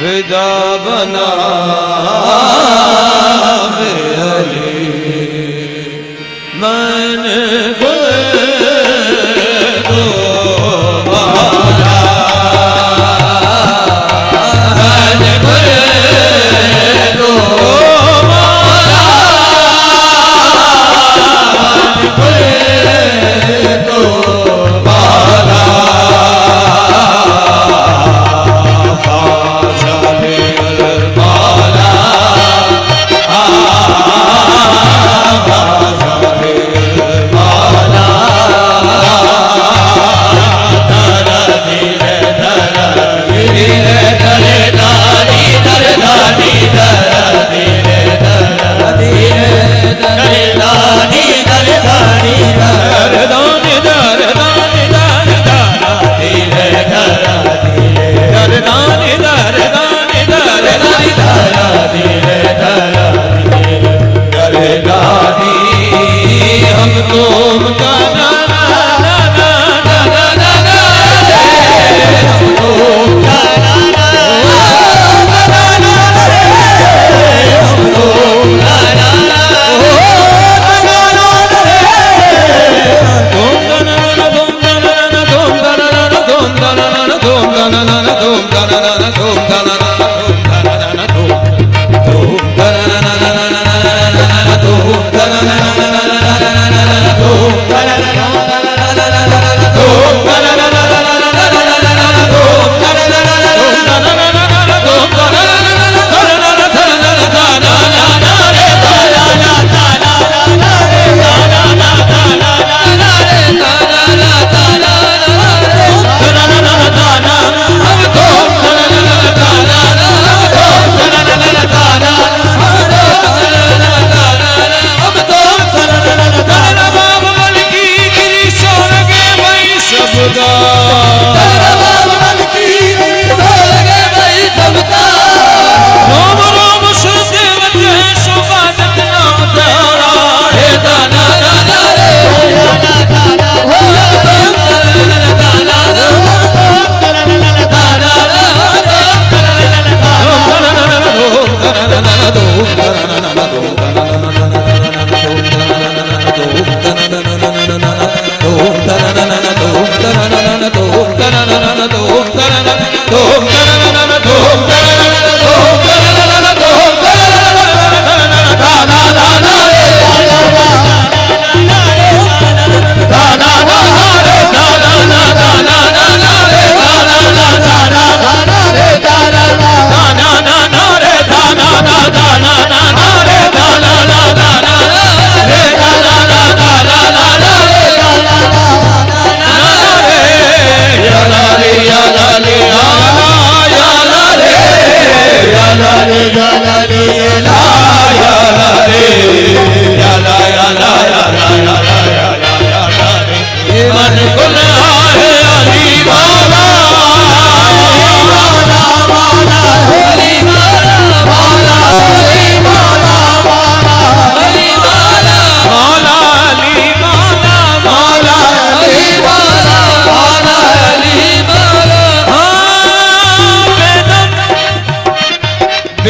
विदा बना अली मैंने दो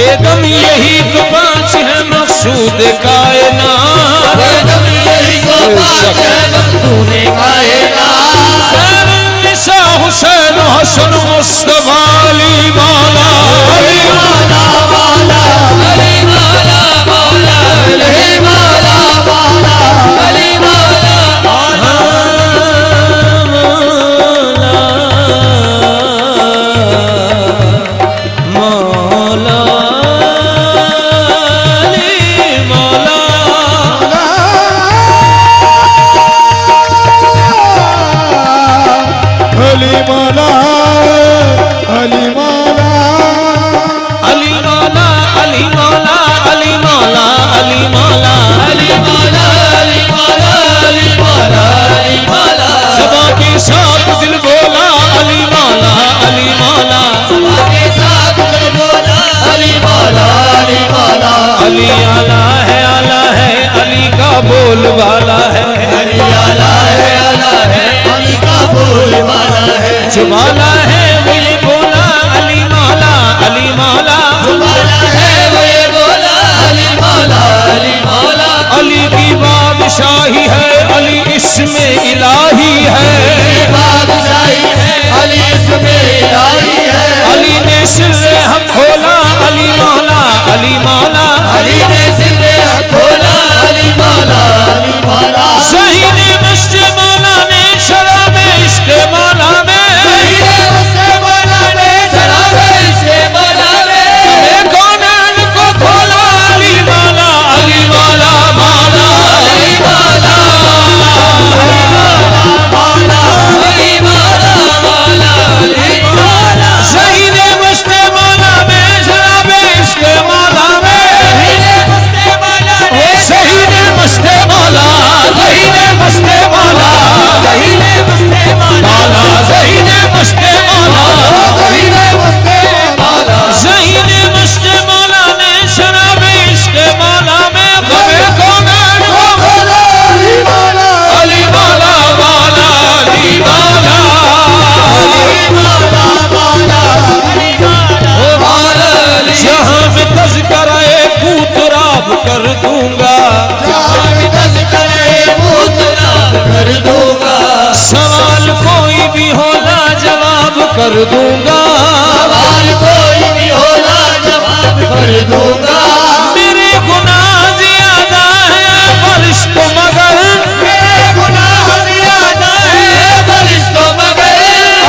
बेगम यही तो पांच है मकसूद कायनात, बेगम यही तो पांच है मकसूद कायनात। निसा हुसैन हसन मुस्तफा अली मौला, अली मौला मौला, अली मौला मौला, अली मौला मौला, अली मौला मौला, मौला अली मौला, अली मौला, अली मौला, अली मौला, अली मौला, अली मौला, अली मौला, अली मौला, अली मौला, अली मौला, अली मौला, सदा के साथ दिल बोला अली मौला, अली मौला, के साथ दिल बोला अली मौला, अली मौला, अली आला है अली का बोल वाला है, अली आला है अली का बोल वाला है, जो वाला है वो ये बोला अली मौला, अली मौला, वाला है वो ये बोला अली मौला, अली मौला, अली की बादशाही है अली इसमें इलाही है, बादशाही है अली इसमें इलाही है, अली ने सिर्रे हक खोला अली मौला, अली मौला, अली ने सिरे खोला अली मौला, अली मौला, सही ने मस्ते मौला ने शराबे इश्क मौला में, उससे मौला ने शराबे इसके मौला में, कौनैन को खोला अली मौला, अली मौला मौला, अली मौला मौला, अली मौला मौला, अली मौला, सही ने मस्ते मौला में शराबे इश्क मौला में, उससे मौला ने सही ने मस्ते मौला, सही ने मस्ते मौला, सही ने उससे मौला, मौला सही ने मस्ते मौला, सही ने उससे मौला, सही ने मस्ते मौला ने शराबे इश्क मौला में, गमे कौनैन को खोला अली मौला, अली मौला मौला, अली मौला, अली मौला मौला, अली मौला मौला, जहाँ में तज़किरा पूतराब कर दूंगा, कर दूंगा, सवाल कोई भी होला जवाब कर दूंगा, सवाल कोई भी होला जवाब कर दूंगा, मेरे गुनाह ज्यादा है फर्श तो मगर, मेरे गुनाह ज्यादा है बरिश तो मगर,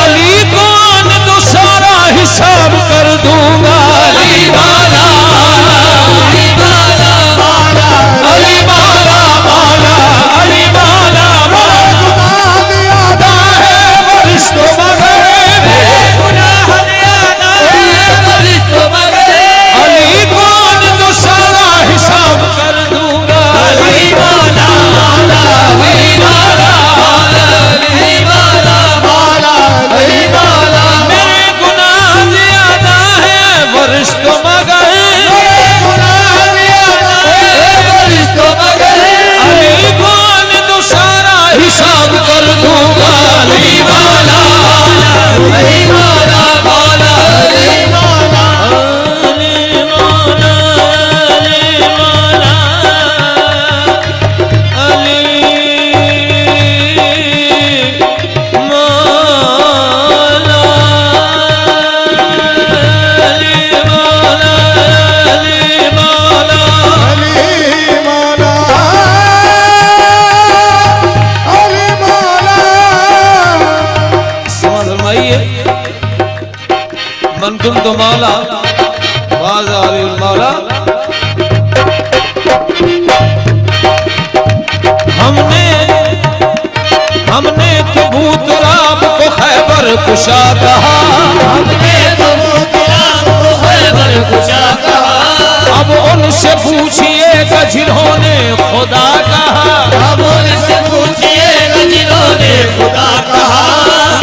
अली कौन तो सारा हिसाब कर दूंगा, अली मौला, अली मौला मौला, अली मौला मौला, अली मौला गुनाह ज्यादा है फर्श तो मगर, गुनाह ज्यादा है बरिश तो मगर, अली कौन तो सारा हिसाब कर दूंगा, अली मौला मौला, अली मौला मौला, अली मौला मौला, अली मौला, मेरे गुनाह ज्यादा है वर्ष तो मगर, गुनाह ज्यादा है बरिश तो मगर, अली कौन तो सारा हिसाब कर दूंगा, अली मौला, अली मौला मौला, अली मौला, अली मौला, अली मौला, अली मौला, अली मौला, अली मौला, अली मौला, अली मौला, समझ फरमाइए, मन तुम तो मौला वाज़ अली मौला, हमने तो भूतराब को खैबर कुशा कहा, हमने तो गुलाब को खैबर कुशा कहा, अब उनसे पूछिएगा जिन्होंने खुदा कहा, अब उनसे पूछिएगा जिन्होंने खुदा कहा,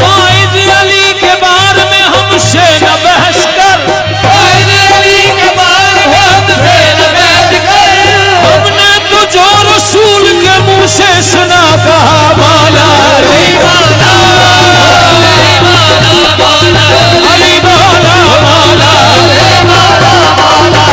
वाइद अली के बारे में हमसे न बहस कर, वाइद अली के बारे में हमसे न बहस कर, हमने तो जो रसूल के मुंह से सुना कहा, मौला अली मौला, अली मौला मौला, अली मौला मौला, अली मौला मौला,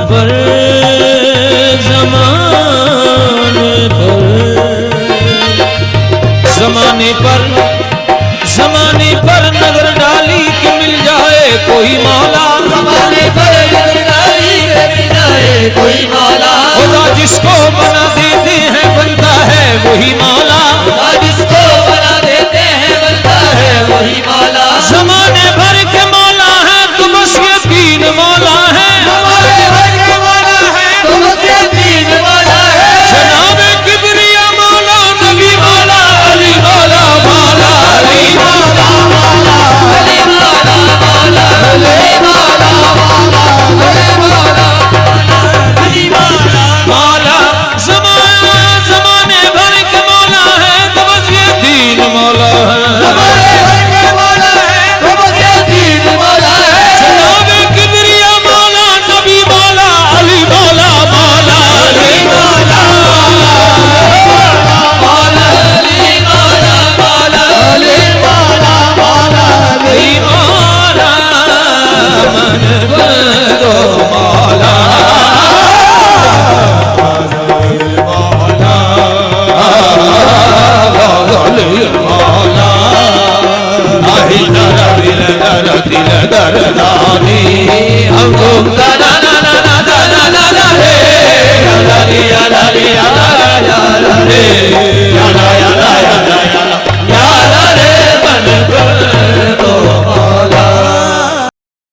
पर जमाने पर नजर डाली कि मिल जाए कोई मौला, जमाने पर नजर डाली कि मिल जाए कोई मौला। खुदा जिसको बना देते हैं बनता है वही मौला।